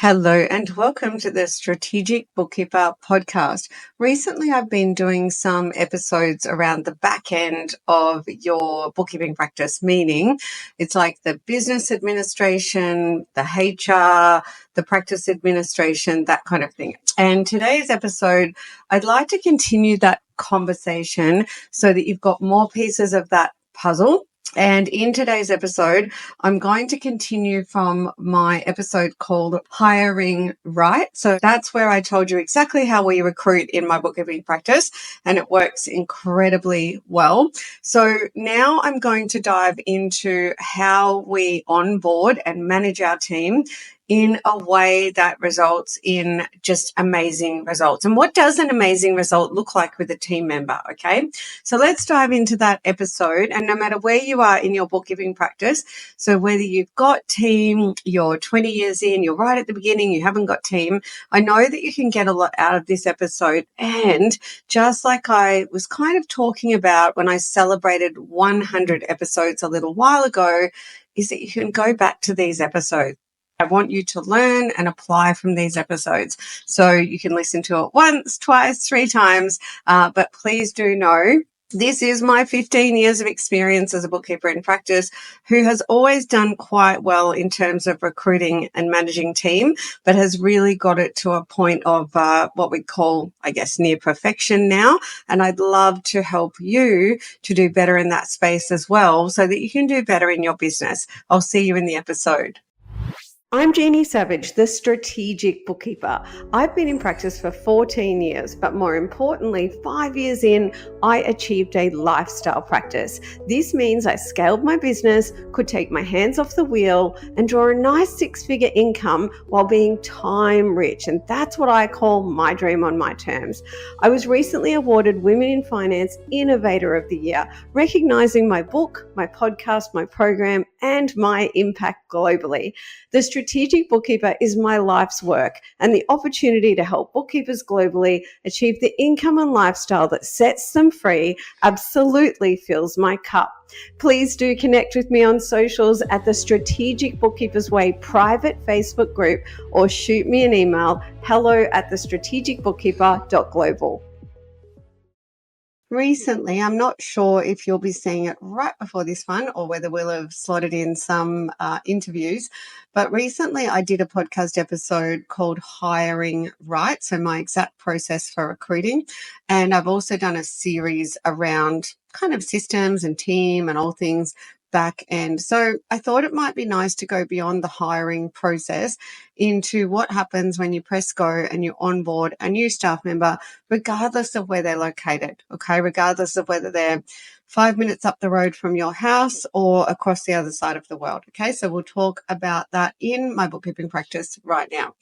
Hello and welcome to the Strategic Bookkeeper Podcast. Recently, I've been doing some episodes around the back end of your bookkeeping practice, meaning it's like the business administration, the HR, the practice administration, that kind of thing. And today's episode, I'd like to continue that conversation so that you've got more pieces of that puzzle. And in today's episode, I'm going to continue from my episode called Hiring Right. So that's where I told you exactly how we recruit in my bookkeeping practice, and it works incredibly well. So now I'm going to dive into how we onboard and manage our team in a way that results in just amazing results. And what does an amazing result look like with a team member? Okay. So let's dive into that episode. And no matter where you are in your bookkeeping practice, so whether you've got team, you're 20 years in, you're right at the beginning, you haven't got team, I know that you can get a lot out of this episode. And just like I was kind of talking about when I celebrated 100 episodes a little while ago, is that you can go back to these episodes. I want you to learn and apply from these episodes. So you can listen to it once, twice, 3 times, but please do know this is my 15 years of experience as a bookkeeper in practice who has always done quite well in terms of recruiting and managing team, but has really got it to a point of what we call, I guess, near perfection now. And I'd love to help you to do better in that space as well so that you can do better in your business. I'll see you in the episode. I'm Jeannie Savage, the Strategic Bookkeeper. I've been in practice for 14 years, but more importantly, 5 years in, I achieved a lifestyle practice. This means I scaled my business, could take my hands off the wheel, and draw a nice 6-figure income while being time rich. And that's what I call my dream on my terms. I was recently awarded Women in Finance Innovator of the Year, recognizing my book, my podcast, my program, and my impact globally. The Strategic Bookkeeper is my life's work, and the opportunity to help bookkeepers globally achieve the income and lifestyle that sets them free absolutely fills my cup. Please do connect with me on socials at the Strategic Bookkeepers Way private Facebook group, or shoot me an email, hello@thestrategicbookkeeper.global. Recently, I'm not sure if you'll be seeing it right before this one or whether we'll have slotted in some interviews, but recently I did a podcast episode called Hiring Right, so my exact process for recruiting, and I've also done a series around kind of systems and team and all things back end. So I thought it might be nice to go beyond the hiring process into what happens when you press go and you onboard a new staff member, regardless of where they're located, okay? Regardless of whether they're 5 minutes up the road from your house or across the other side of the world, okay? So we'll talk about that in my bookkeeping practice right now.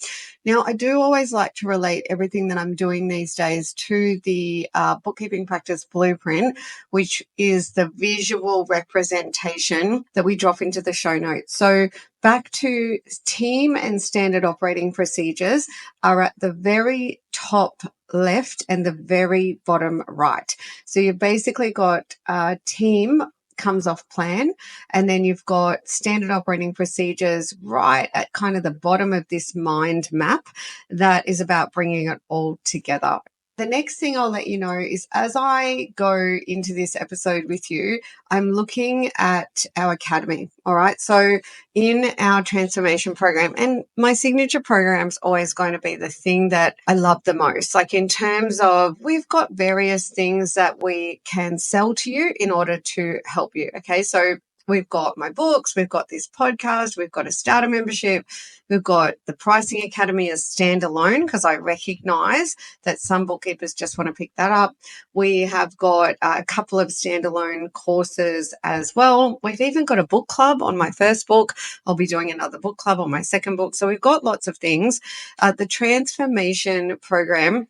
Now, I do always like to relate everything that I'm doing these days to the bookkeeping practice blueprint, which is the visual representation that we drop into the show notes. So back to team and standard operating procedures are at the very top left and the very bottom right. So you've basically got team comes off plan, and then you've got standard operating procedures right at kind of the bottom of this mind map that is about bringing it all together. The next thing I'll let you know is as I go into this episode with you, I'm looking at our academy. All right. So in our transformation program, and my signature program is always going to be the thing that I love the most. Like in terms of, we've got various things that we can sell to you in order to help you. Okay. So we've got my books, we've got this podcast, we've got a starter membership, we've got the Pricing Academy as standalone because I recognize that some bookkeepers just want to pick that up. We have got a couple of standalone courses as well. We've even got a book club on my first book. I'll be doing another book club on my second book. So we've got lots of things. The transformation program,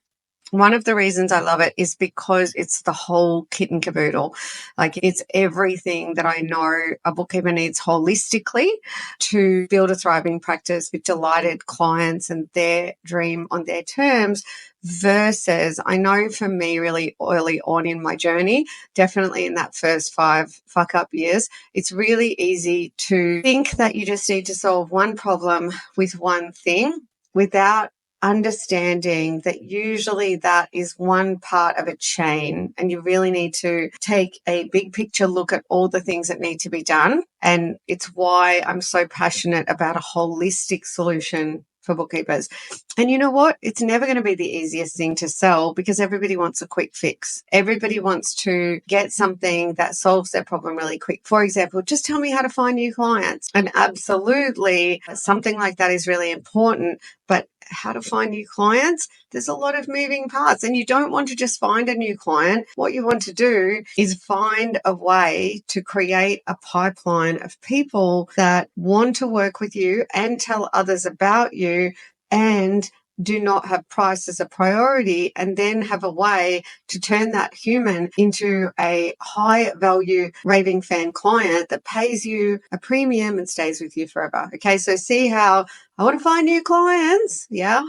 one of the reasons I love it is because it's the whole kit and caboodle. Like it's everything that I know a bookkeeper needs holistically to build a thriving practice with delighted clients and their dream on their terms. Versus, I know for me really early on in my journey, definitely in that first 5 fuck up years, it's really easy to think that you just need to solve one problem with one thing without understanding that usually that is one part of a chain, and you really need to take a big picture look at all the things that need to be done. And it's why I'm so passionate about a holistic solution for bookkeepers. And you know what? It's never going to be the easiest thing to sell because everybody wants a quick fix. Everybody wants to get something that solves their problem really quick. For example, just tell me how to find new clients. And absolutely, something like that is really important. But how to find new clients, there's a lot of moving parts, and you don't want to just find a new client. What you want to do is find a way to create a pipeline of people that want to work with you and tell others about you and do not have price as a priority, and then have a way to turn that human into a high value raving fan client that pays you a premium and stays with you forever. Okay, so see how I want to find new clients, yeah,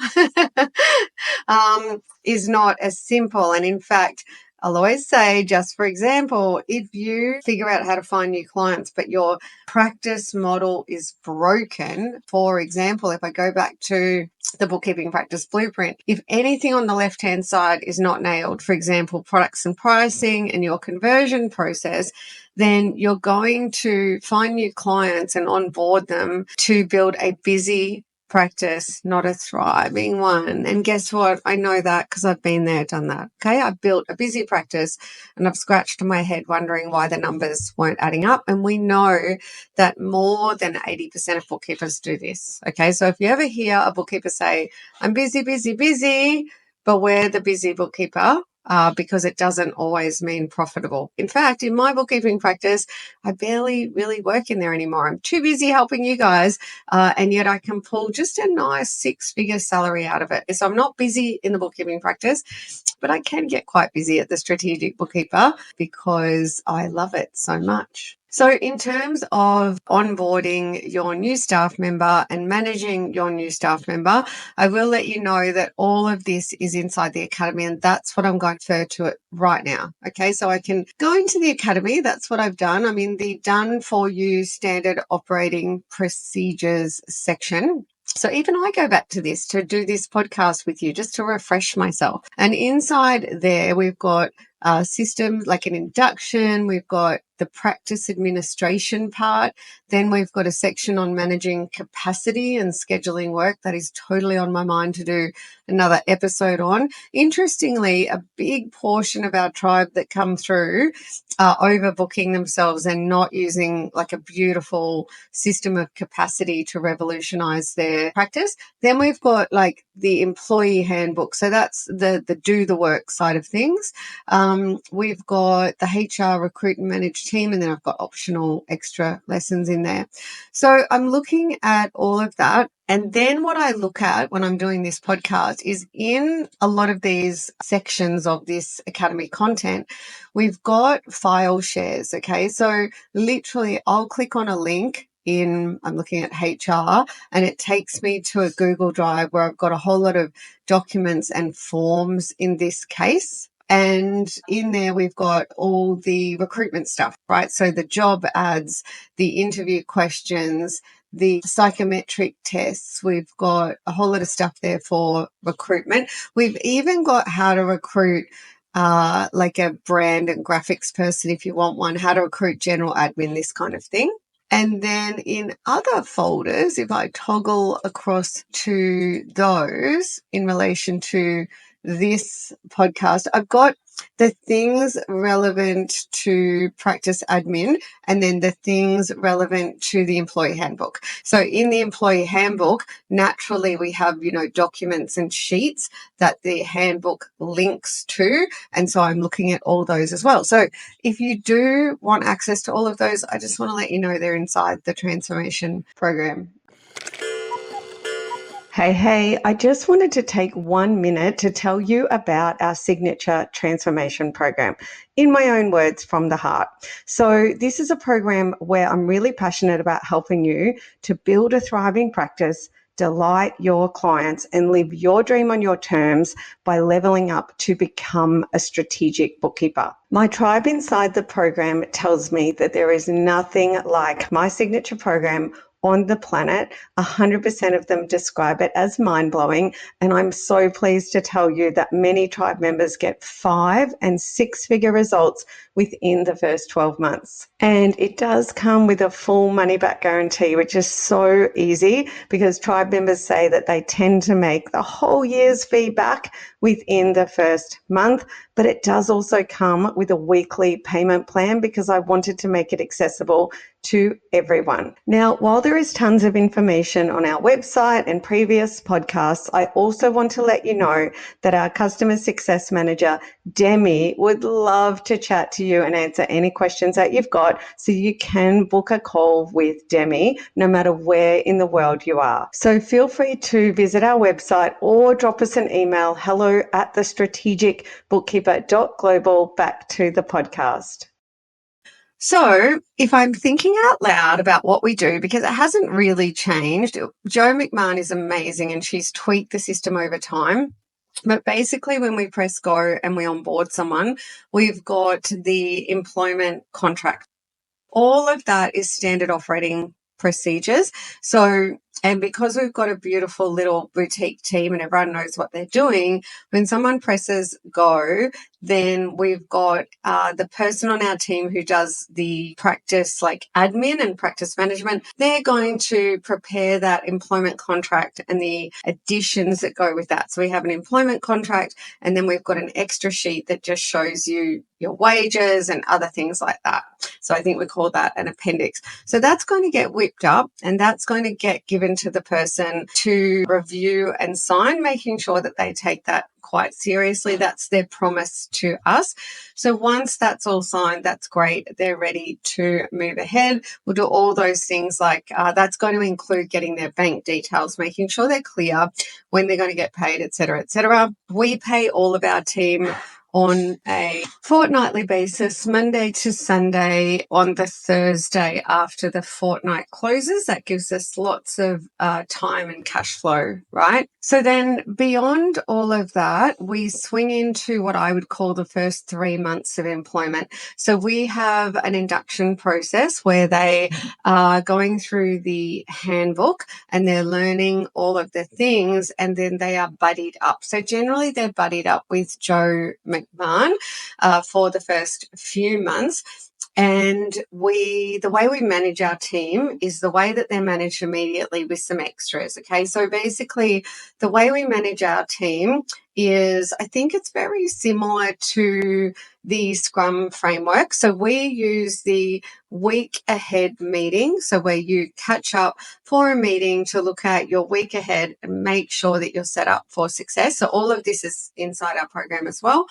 is not as simple. And in fact, I'll always say, just for example, if you figure out how to find new clients, but your practice model is broken, for example, if I go back to the bookkeeping practice blueprint, if anything on the left-hand side is not nailed, for example, products and pricing and your conversion process, then you're going to find new clients and onboard them to build a busy practice, not a thriving one. And guess what? I know that because I've been there, done that. Okay. I've built a busy practice and I've scratched my head wondering why the numbers weren't adding up. And we know that more than 80% of bookkeepers do this. Okay. So if you ever hear a bookkeeper say, I'm busy, busy, busy, beware the busy bookkeeper. Because it doesn't always mean profitable. In fact, in my bookkeeping practice, I barely really work in there anymore. I'm too busy helping you guys, and yet I can pull just a nice 6-figure salary out of it. So I'm not busy in the bookkeeping practice, but I can get quite busy at the Strategic Bookkeeper because I love it so much. So in terms of onboarding your new staff member and managing your new staff member, I will let you know that all of this is inside the Academy, and that's what I'm going to refer to it right now. Okay, so I can go into the Academy. That's what I've done. I'm in the Done For You Standard Operating Procedures section. So even I go back to this to do this podcast with you just to refresh myself. And inside there, we've got systems like an induction. We've got the practice administration part. Then we've got a section on managing capacity and scheduling work that is totally on my mind to do another episode on. Interestingly, a big portion of our tribe that come through are overbooking themselves and not using like a beautiful system of capacity to revolutionize their practice. Then we've got like the employee handbook. So that's the do the work side of things. We've got the HR recruit and manage team, and then I've got optional extra lessons in there. So I'm looking at all of that. And then what I look at when I'm doing this podcast is in a lot of these sections of this Academy content, we've got file shares. Okay. So literally I'll click on a link I'm looking at HR, and it takes me to a Google Drive where I've got a whole lot of documents and forms in this case. And in there, we've got all the recruitment stuff, right? So the job ads, the interview questions, the psychometric tests. We've got a whole lot of stuff there for recruitment. We've even got how to recruit like a brand and graphics person if you want one, how to recruit general admin, this kind of thing. And then in other folders, if I toggle across to those in relation to this podcast, I've got the things relevant to practice admin and then the things relevant to the employee handbook. So in the employee handbook, naturally we have, documents and sheets that the handbook links to. And so I'm looking at all those as well. So if you do want access to all of those, I just want to let you know they're inside the transformation program. Hey, I just wanted to take 1 minute to tell you about our signature transformation program, in my own words, from the heart. So this is a program where I'm really passionate about helping you to build a thriving practice, delight your clients, and live your dream on your terms by leveling up to become a strategic bookkeeper. My tribe inside the program tells me that there is nothing like my signature program on the planet. 100% of them describe it as mind-blowing. And I'm so pleased to tell you that many tribe members get 5- and 6-figure results within the first 12 months. And it does come with a full money back guarantee, which is so easy because tribe members say that they tend to make the whole year's fee back within the first month. But it does also come with a weekly payment plan because I wanted to make it accessible to everyone. Now, while there is tons of information on our website and previous podcasts, I also want to let you know that our customer success manager, Demi, would love to chat to you and answer any questions that you've got, so you can book a call with Demi no matter where in the world you are. So feel free to visit our website or drop us an email, hello@thestrategicbookkeeper.global. Back to the podcast. So if I'm thinking out loud about what we do, because it hasn't really changed, Jo McMahon is amazing and she's tweaked the system over time. But basically, when we press go and we onboard someone, we've got the employment contract. All of that is standard operating procedures. So, and because we've got a beautiful little boutique team and everyone knows what they're doing, when someone presses go, then we've got the person on our team who does the practice like admin and practice management. They're going to prepare that employment contract and the additions that go with that. So we have an employment contract and then we've got an extra sheet that just shows you your wages and other things like that. So I think we call that an appendix. So that's going to get whipped up and that's going to get given to the person to review and sign, making sure that they take that quite seriously. That's their promise to us. So once that's all signed, that's great. They're ready to move ahead. We'll do all those things like that's going to include getting their bank details, making sure they're clear when they're going to get paid, et cetera, et cetera. We pay all of our team on a fortnightly basis, Monday to Sunday, on the Thursday after the fortnight closes. That gives us lots of time and cash flow, right? So then beyond all of that, we swing into what I would call the first 3 months of employment. So we have an induction process where they are going through the handbook and they're learning all of the things, and then they are buddied up. So generally they're buddied up with Jo McMahon for the first few months. And the way we manage our team is the way that they're managed immediately with some extras. Okay. So basically the way we manage our team is, I think it's very similar to the Scrum framework. So we use the week ahead meeting. So where you catch up for a meeting to look at your week ahead and make sure that you're set up for success. So all of this is inside our program as well.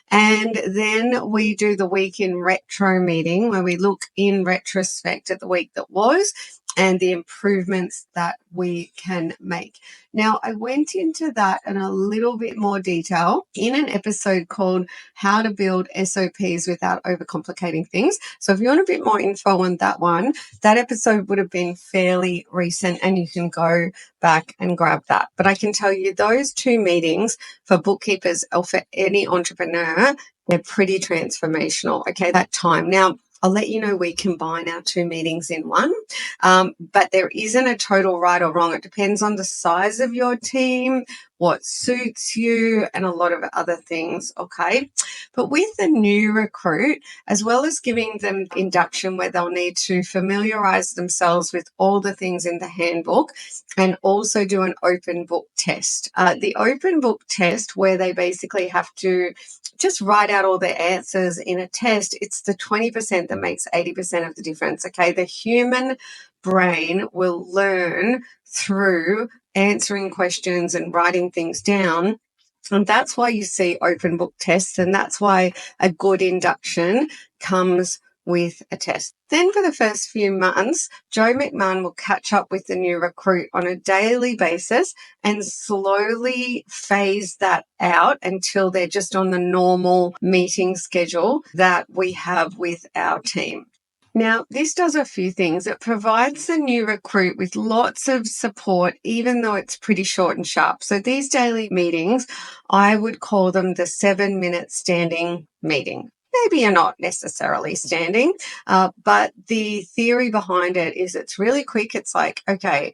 And then we do the week in retro meeting where we look in retrospect at the week that was and the improvements that we can make. Now, I went into that in a little bit more detail in an episode called How to Build SOPs Without Overcomplicating Things. So if you want a bit more info on that one, that episode would have been fairly recent and you can go back and grab that. But I can tell you those 2 meetings for bookkeepers or for any entrepreneur, they're pretty transformational. Okay, that time. Now, I'll let you know we combine our 2 meetings in one, but there isn't a total right or wrong. It depends on the size of your team, what suits you, and a lot of other things, okay? But with the new recruit, as well as giving them induction where they'll need to familiarize themselves with all the things in the handbook and also do an open book test. The open book test where they basically have to just write out all the answers in a test, it's the 20% that makes 80% of the difference, okay? The human brain will learn through answering questions and writing things down. And that's why you see open book tests, and that's why a good induction comes with a test. Then for the first few months, Jo McMahon will catch up with the new recruit on a daily basis and slowly phase that out until they're just on the normal meeting schedule that we have with our team. Now, this does a few things. It provides the new recruit with lots of support, even though it's pretty short and sharp. So these daily meetings, I would call them the 7-minute standing meeting. maybe you're not necessarily standing, but the theory behind it is it's really quick. It's like, okay,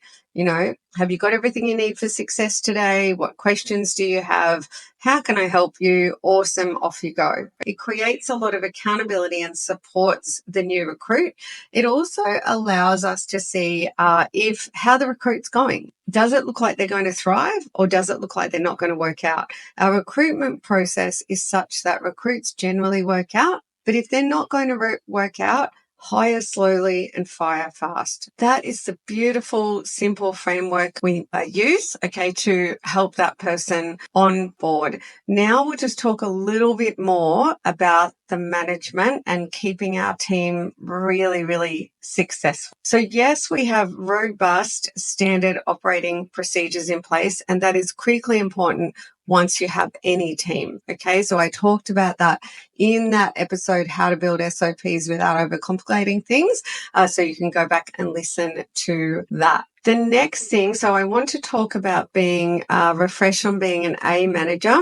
have you got everything you need for success today? What questions do you have? How can I help you? Awesome, off you go. It creates a lot of accountability and supports the new recruit. It also allows us to see how the recruit's going. Does it look like they're going to thrive, or does it look like they're not going to work out? Our recruitment process is such that recruits generally work out, but if they're not going to work out, hire slowly and fire fast. That is the beautiful, simple framework we use, to help that person on board. Now we'll just talk a little bit more about the management and keeping our team really, really successful. So yes, we have robust standard operating procedures in place, and that is critically important once you have any team. So I talked about that in that episode, how to build SOPs without overcomplicating things. So you can go back and listen to that. The next thing, so I want to talk about being refresh on being an A manager,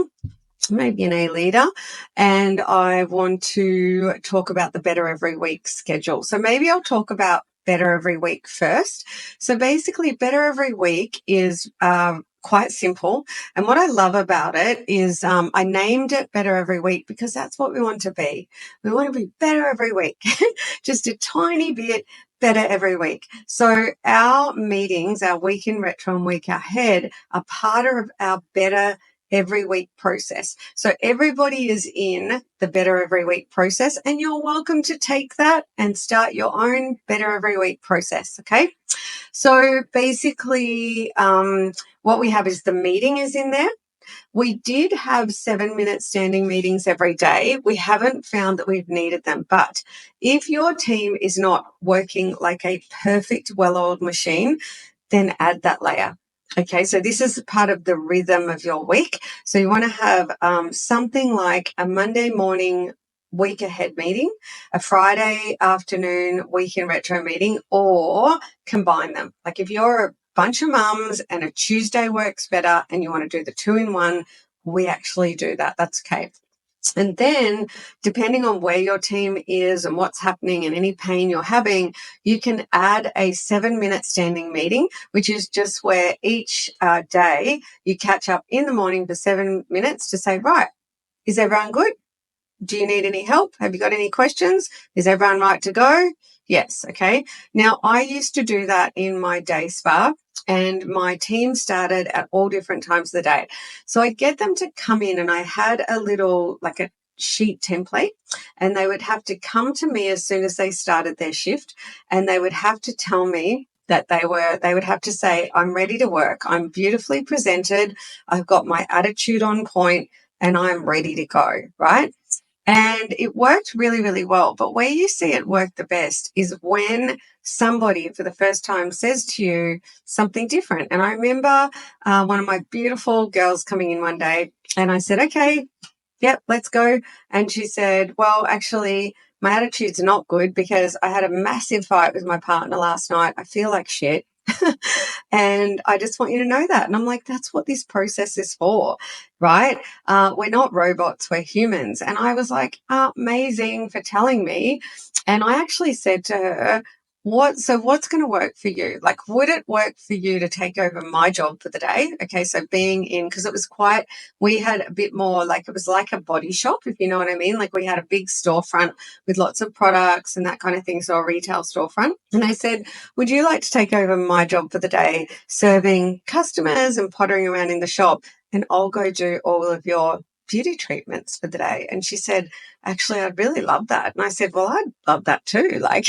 maybe an A leader, and I want to talk about the Better Every Week schedule. So maybe I'll talk about Better Every Week first. So basically, Better Every Week is quite simple. And what I love about it is I named it Better Every Week because that's what we want to be. We want to be better every week, just a tiny bit better every week. So our meetings, our week in retro and week ahead, are part of our Better Every Week process. So everybody is in the Better Every Week process, and you're welcome to take that and start your own Better Every Week process. So basically, what we have is the meeting is in there. We did have 7-minute standing meetings every day. We haven't found that we've needed them. But if your team is not working like a perfect, well-oiled machine, then add that layer. So this is part of the rhythm of your week. So you want to have something like a Monday morning week ahead meeting, a Friday afternoon week in retro meeting, or combine them. Like if you're a bunch of mums and a Tuesday works better and you want to do the 2-in-1, we actually do that. That's okay. And then depending on where your team is and what's happening and any pain you're having, you can add a 7-minute standing meeting, which is just where each day you catch up in the morning for 7 minutes to say, right, is everyone good? Do you need any help? Have you got any questions? Is everyone right to go? Yes. Now, I used to do that in my day spa, and my team started at all different times of the day. So I'd get them to come in, and I had a little, like a sheet template, and they would have to come to me as soon as they started their shift, and they would have to tell me that they would have to say, I'm ready to work. I'm beautifully presented. I've got my attitude on point, and I'm ready to go, right? And it worked really, really well. But where you see it work the best is when somebody for the first time says to you something different. And I remember one of my beautiful girls coming in one day, and I said, okay, yep, let's go. And she said, well, actually, my attitude's not good because I had a massive fight with my partner last night. I feel like shit. And I just want you to know that. And I'm like, that's what this process is for, right? We're not robots, we're humans. And I was like, amazing for telling me. And I actually said to her, what's going to work for you? Like, would it work for you to take over my job for the day? So being in, because we had a bit more, like it was like a body shop, if you know what I mean. Like we had a big storefront with lots of products and that kind of thing. So a retail storefront. And I said, would you like to take over my job for the day, serving customers and pottering around in the shop? And I'll go do all of your beauty treatments for the day. And she said, actually, I'd really love that. And I said, well, I'd love that too. Like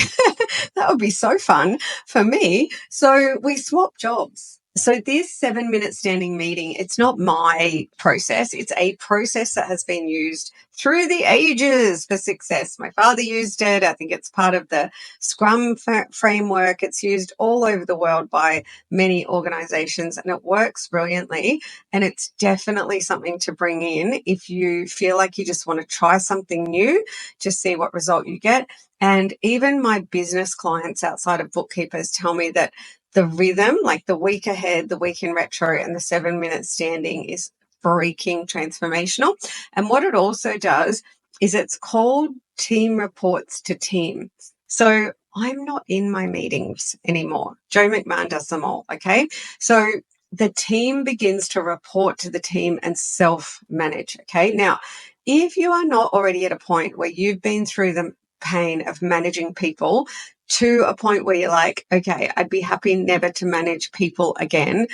that would be so fun for me. So we swapped jobs. So this 7-minute standing meeting, it's not my process. It's a process that has been used through the ages for success. My father used it. I think it's part of the Scrum framework. It's used all over the world by many organizations, and it works brilliantly. And it's definitely something to bring in if you feel like you just want to try something new, just see what result you get. And even my business clients outside of bookkeepers tell me that the rhythm, like the week ahead, the week in retro, and the 7-minute standing is freaking transformational. And what it also does is it's called Team Reports to Team. So I'm not in my meetings anymore. Joe McMahon does them all, okay? So the team begins to report to the team and self-manage, okay? Now, if you are not already at a point where you've been through the pain of managing people to a point where you're like, okay, I'd be happy never to manage people again,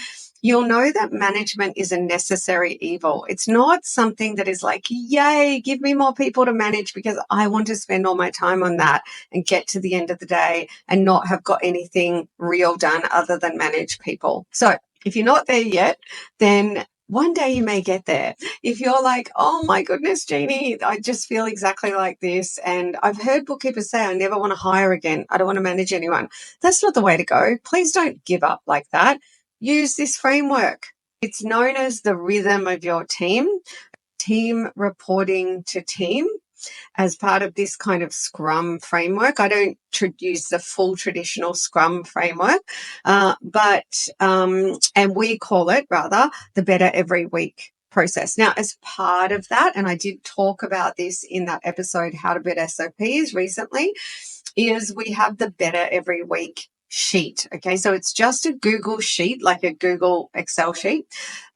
you'll know that management is a necessary evil. It's not something that is like, yay, give me more people to manage because I want to spend all my time on that and get to the end of the day and not have got anything real done other than manage people. So if you're not there yet, then one day you may get there. If you're like, oh my goodness, Jeannie, I just feel exactly like this. And I've heard bookkeepers say, I never want to hire again. I don't want to manage anyone. That's not the way to go. Please don't give up like that. Use this framework. It's known as the rhythm of your team reporting to team as part of this kind of Scrum framework. I don't use the full traditional Scrum framework, and we call it rather the Better Every Week process. Now, as part of that, and I did talk about this in that episode, How to Better SOPs recently, is we have the Better Every Week sheet. Okay, so it's just a Google sheet, like a Google Excel sheet.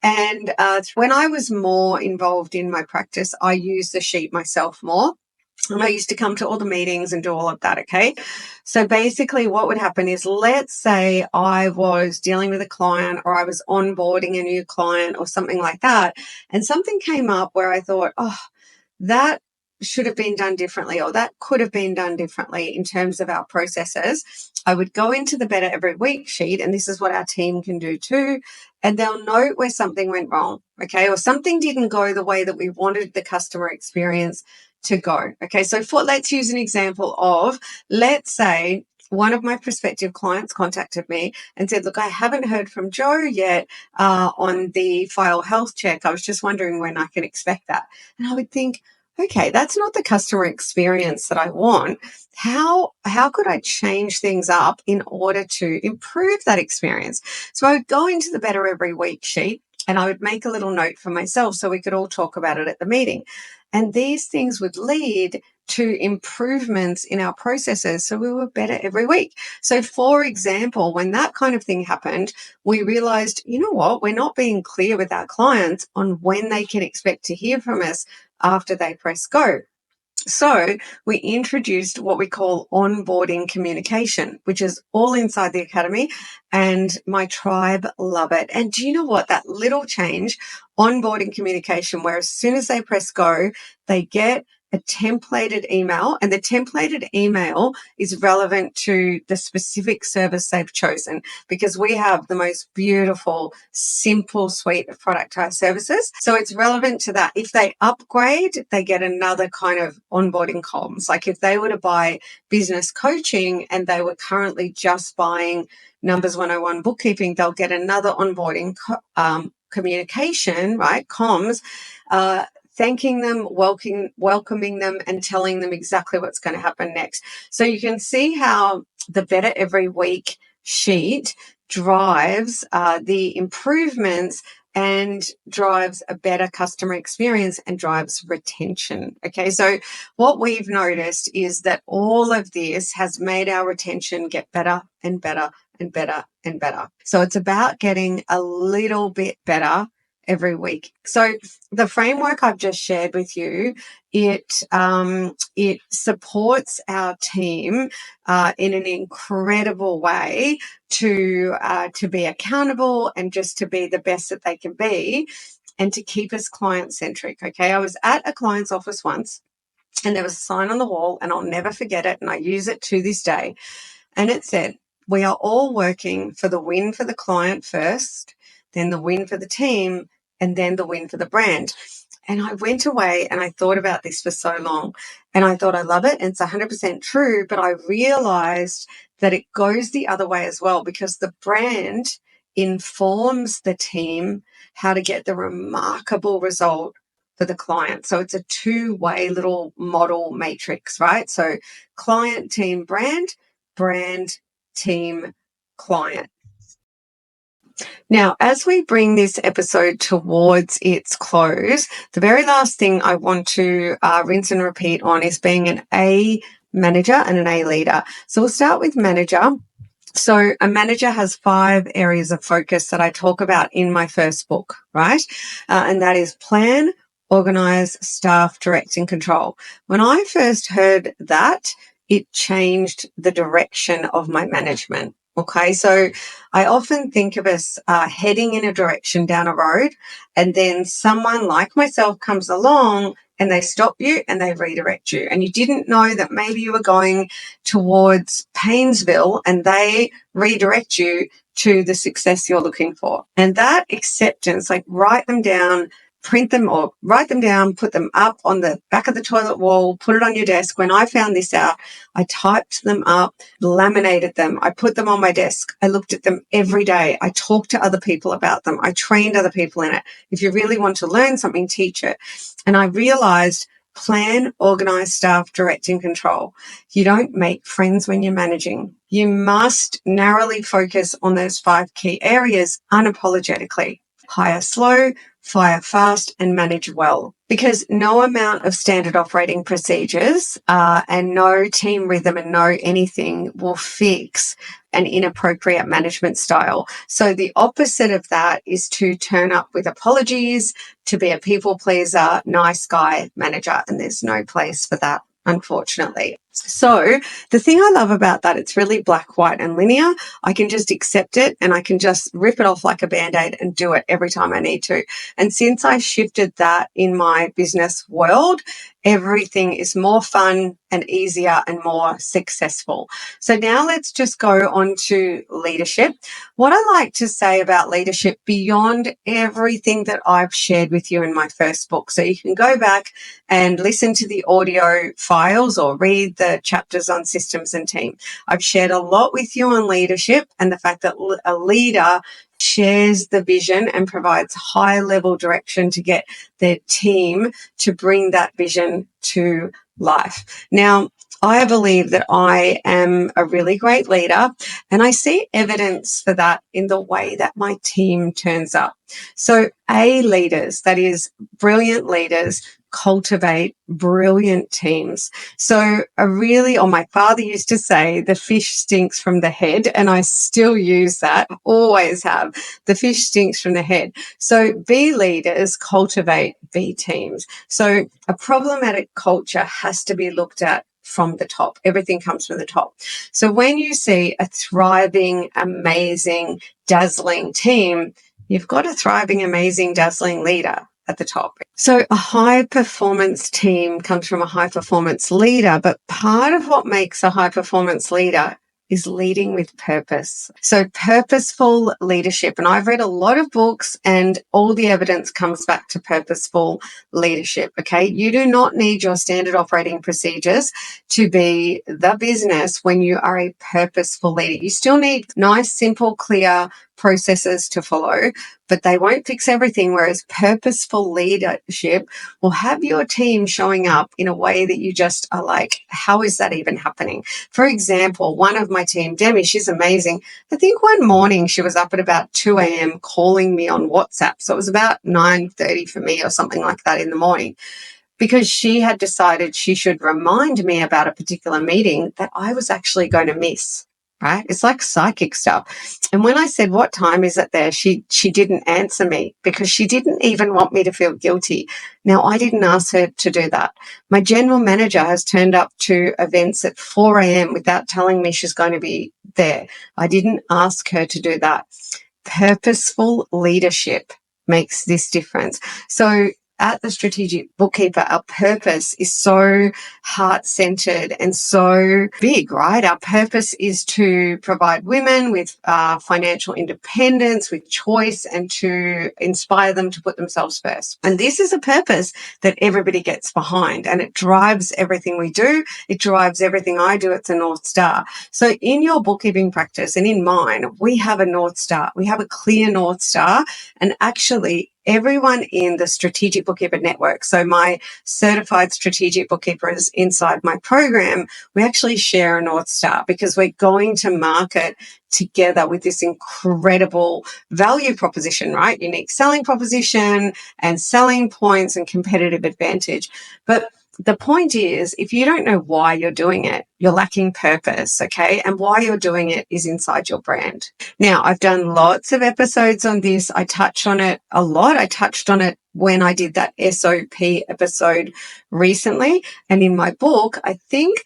And when I was more involved in my practice, I used the sheet myself more. And I used to come to all the meetings and do all of that, okay? So basically what would happen is, let's say I was dealing with a client or I was onboarding a new client or something like that, and something came up where I thought, oh, that should have been done differently, or that could have been done differently in terms of our processes. I would go into the Better Every Week sheet, and this is what our team can do too, and they'll note where something went wrong, okay, or something didn't go the way that we wanted the customer experience to go. Okay, so let's use an example of, let's say one of my prospective clients contacted me and said, look, I haven't heard from Joe yet on the file health check. I was just wondering when I can expect that. And I would think, okay, that's not the customer experience that I want. How could I change things up in order to improve that experience? So I would go into the Better Every Week sheet and I would make a little note for myself so we could all talk about it at the meeting. And these things would lead to improvements in our processes, so we were better every week. So for example, when that kind of thing happened, we realized, you know what, we're not being clear with our clients on when they can expect to hear from us after they press go. So we introduced what we call onboarding communication, which is all inside the academy, and my tribe love it. And do you know what? That little change, onboarding communication, where as soon as they press go, they get a templated email, and the templated email is relevant to the specific service they've chosen, because we have the most beautiful, simple suite of productized services. So it's relevant to that. If they upgrade, they get another kind of onboarding comms. Like if they were to buy business coaching and they were currently just buying Numbers 101 bookkeeping, they'll get another onboarding communication, right? Comms, thanking them, welcoming them, and telling them exactly what's going to happen next. So you can see how the Better Every Week sheet drives the improvements and drives a better customer experience and drives retention. Okay, so what we've noticed is that all of this has made our retention get better and better and better and better. So it's about getting a little bit better every week. So the framework I've just shared with you, it supports our team in an incredible way to be accountable and just to be the best that they can be and to keep us client centric. Okay, I was at a client's office once and there was a sign on the wall, and I'll never forget it, and I use it to this day, and it said, we are all working for the win for the client first, then the win for the team, and then the win for the brand. And I went away and I thought about this for so long, and I thought, I love it, and it's 100% true, but I realized that it goes the other way as well, because the brand informs the team how to get the remarkable result for the client. So it's a two-way little model matrix, right? So client, team, brand, team, client. Now, as we bring this episode towards its close, the very last thing I want to rinse and repeat on is being an A manager and an A leader. So we'll start with manager. So a manager has 5 areas of focus that I talk about in my first book, right? And that is plan, organize, staff, direct, and control. When I first heard that, it changed the direction of my management. Okay, so I often think of us heading in a direction down a road, and then someone like myself comes along and they stop you and they redirect you. And you didn't know that maybe you were going towards Painesville and they redirect you to the success you're looking for. And that acceptance, like write them down, print them or write them down, put them up on the back of the toilet wall, put it on your desk. When I found this out, I typed them up, laminated them. I put them on my desk. I looked at them every day. I talked to other people about them. I trained other people in it. If you really want to learn something, teach it. And I realized plan, organize, staff, direct, and control. You don't make friends when you're managing. You must narrowly focus on those 5 key areas unapologetically. Hire slow, fire fast, and manage well. Because no amount of standard operating procedures and no team rhythm and no anything will fix an inappropriate management style. So the opposite of that is to turn up with apologies, to be a people pleaser, nice guy manager, and there's no place for that, unfortunately. So the thing I love about that, it's really black, white, and linear. I can just accept it and I can just rip it off like a Band-Aid and do it every time I need to. And since I shifted that in my business world, everything is more fun and easier and more successful. So now let's just go on to leadership. What I like to say about leadership beyond everything that I've shared with you in my first book. So you can go back and listen to the audio files or read the chapters on systems and team. I've shared a lot with you on leadership and the fact that a leader shares the vision and provides high level direction to get their team to bring that vision to life. Now, I believe that I am a really great leader and I see evidence for that in the way that my team turns up. So A leaders, that is brilliant leaders, cultivate brilliant teams. So my father used to say, the fish stinks from the head, and I still use that, always have. The fish stinks from the head. So B leaders cultivate B teams. So a problematic culture has to be looked at from the top. Everything comes from the top. So when you see a thriving, amazing, dazzling team, you've got a thriving, amazing, dazzling leader at the top. So a high performance team comes from a high performance leader, but part of what makes a high performance leader is leading with purpose. So purposeful leadership. And I've read a lot of books and all the evidence comes back to purposeful leadership. Okay. You do not need your standard operating procedures to be the business when you are a purposeful leader. You still need nice, simple, clear processes to follow, but they won't fix everything. Whereas purposeful leadership will have your team showing up in a way that you just are like, how is that even happening? For example, one of my team, Demi, she's amazing. I think one morning she was up at about 2 a.m. calling me on WhatsApp. So it was about 9:30 for me or something like that in the morning, because she had decided she should remind me about a particular meeting that I was actually going to miss. Right? It's like psychic stuff. And when I said, what time is it there? She didn't answer me because she didn't even want me to feel guilty. Now, I didn't ask her to do that. My general manager has turned up to events at 4 a.m. without telling me she's going to be there. I didn't ask her to do that. Purposeful leadership makes this difference. So at the Strategic Bookkeeper, our purpose is so heart-centered and so big, right? Our purpose is to provide women with financial independence, with choice, and to inspire them to put themselves first. And this is a purpose that everybody gets behind, and it drives everything we do. It drives everything I do. It's a North Star. So in your bookkeeping practice and in mine, we have a North Star. We have a clear North Star, and actually everyone in the Strategic Bookkeeper Network. So my certified strategic bookkeepers inside my program, we actually share a North Star because we're going to market together with this incredible value proposition, right? Unique selling proposition and selling points and competitive advantage. But the point is, if you don't know why you're doing it, you're lacking purpose, okay? And why you're doing it is inside your brand. Now, I've done lots of episodes on this. I touch on it a lot. I touched on it when I did that SOP episode recently. And in my book, I think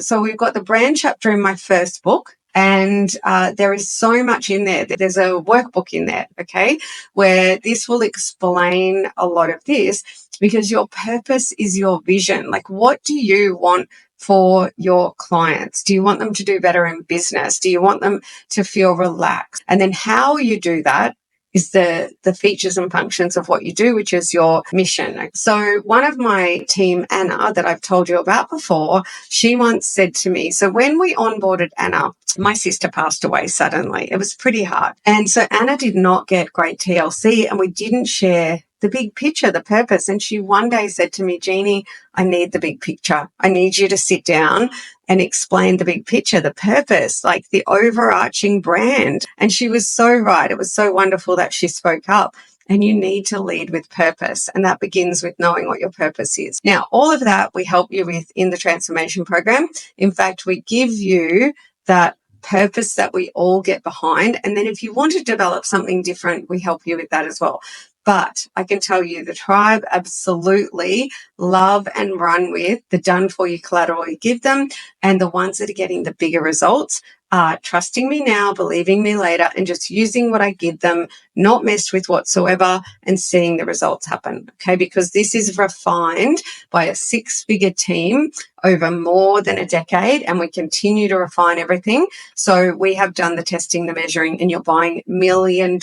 so we've got the brand chapter in my first book. And there is so much in there. There's a workbook in there, okay, where this will explain a lot of this because your purpose is your vision. Like, what do you want for your clients? Do you want them to do better in business? Do you want them to feel relaxed? And then how you do that is the features and functions of what you do, which is your mission. So one of my team, Anna, that I've told you about before, she once said to me, so when we onboarded Anna, my sister passed away suddenly. It was pretty hard. And so Anna did not get great TLC and we didn't share the big picture, the purpose. And she one day said to me, Jeannie, I need the big picture. I need you to sit down and explain the big picture, the purpose, like the overarching brand. And she was so right. It was so wonderful that she spoke up. And you need to lead with purpose. And that begins with knowing what your purpose is. Now, all of that we help you with in the transformation program. In fact, we give you that purpose that we all get behind. And then if you want to develop something different, we help you with that as well. But I can tell you the tribe absolutely love and run with the done for you collateral you give them, and the ones that are getting the bigger results are trusting me now, believing me later, and just using what I give them, not messed with whatsoever, and seeing the results happen. Okay, because this is refined by a 6-figure team over more than a decade, and we continue to refine everything. So we have done the testing, the measuring, and you're buying $1 million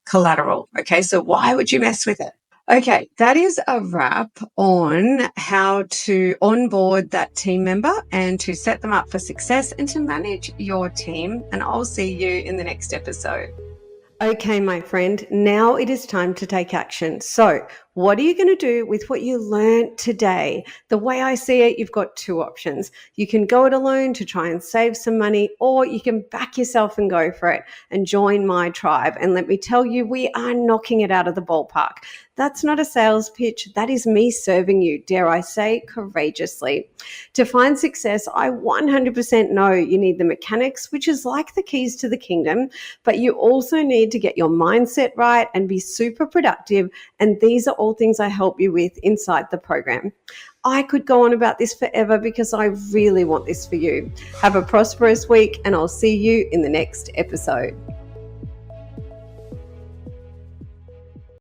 collateral. Okay, so why would you mess with it? Okay, that is a wrap on how to onboard that team member and to set them up for success and to manage your team. And I'll see you in the next episode. Okay, my friend, now it is time to take action. So what are you going to do with what you learned today? The way I see it, you've got 2 options. You can go it alone to try and save some money, or you can back yourself and go for it and join my tribe. And let me tell you, we are knocking it out of the ballpark. That's not a sales pitch. That is me serving you, dare I say, courageously. To find success, I 100% know you need the mechanics, which is like the keys to the kingdom, but you also need to get your mindset right and be super productive. And these are all things I help you with inside the program. I could go on about this forever because I really want this for you. Have a prosperous week, and I'll see you in the next episode.